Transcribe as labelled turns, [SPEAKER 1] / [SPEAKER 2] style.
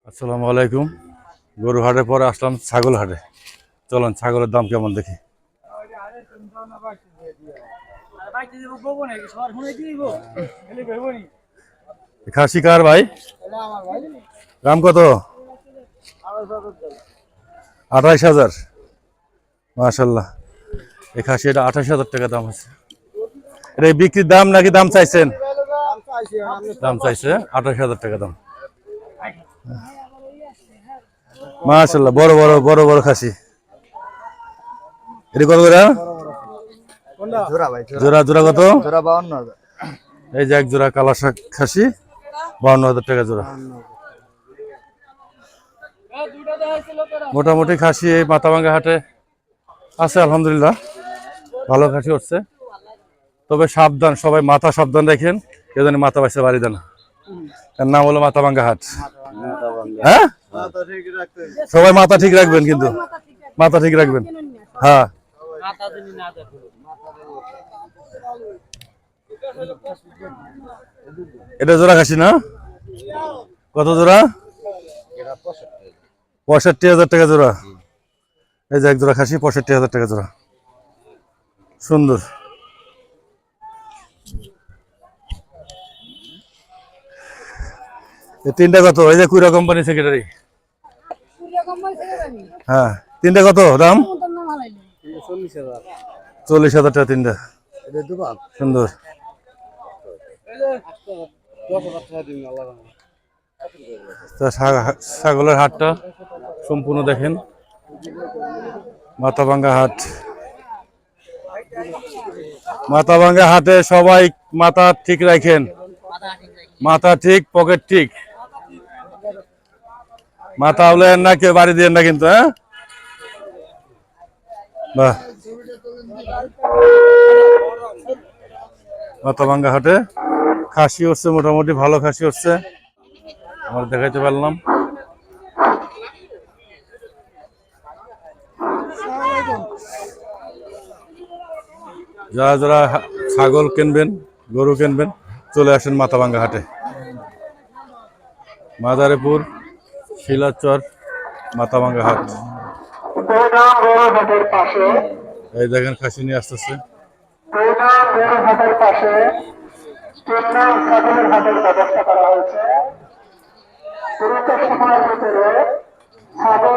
[SPEAKER 1] আসসালামু আলাইকুম। গরু হাটে পরে আসলাম ছাগল হাটে। চলেন ছাগলের দাম কেমন দেখি। খাসি কার ভাই? দাম কত? 28,000। মাশাল্লাহ, এই খাসি এটা 28,000 টাকা দাম আছে। এটা বিক্রির দাম নাকি দাম চাইছেন? দাম চাইছে 28,000 টাকা দাম। মাশাল্লাহ, বড় বড় বড় বড় খাসি। এটা কত করে? জোড়া জোড়া কত? এই যে এক জোড়া কালা খাসি 52,000 টাকা জোড়া। মোটামুটি খাসি এই মাথাভাঙ্গা হাটে আছে, আলহামদুলিল্লাহ ভালো খাসি হচ্ছে। তবে সাবধান, সবাই মাথা সাবধান রাখেন, কেউ যেন মাথা বাইসে বাড়ি দেন। এর নাম হলো মাথাভাঙ্গা হাট। হ্যাঁ, সবাই মাথা ঠিক রাখবেন, কিন্তু মাথা ঠিক রাখবেন। হ্যাঁ, এটা জোড়া খাসি না? কত জোড়া? 65,000 টাকা জোড়া। এই যে এক জোড়া খাসি 65,000 টাকা জোড়া, সুন্দর। এই তিনটা কত? এই যে কুইরা কোম্পানি সেক্রেটারি। হ্যাঁ, তিনটা কত দাম? 40,000 টাকা তিনটা, সুন্দর। ছাগলের হাটটা সম্পূর্ণ দেখেন, মাথাভাঙ্গা হাট। মাথাভাঙ্গা হাটে সবাই মাথা ঠিক রাখেন, মাথা ঠিক, পকেট ঠিক। মাথা হলে না কেউ বাড়ি দিয়ে না কিন্তু। হ্যাঁ, বাহ। মাথাভাঙ্গা হাটে খাসি হচ্ছে, মোটামুটি ভালো খাসি হচ্ছে, আমরা দেখাইতে পারলাম। যারা যারা ছাগল কিনবেন, গরু কিনবেন, চলে আসেন মাথাভাঙ্গা হাটে। মাদারীপুর, শিলাচর, মাথাভাঙ্গা হাট। এই দেখেন খাসি নিয়ে আসতেছে। ছাগল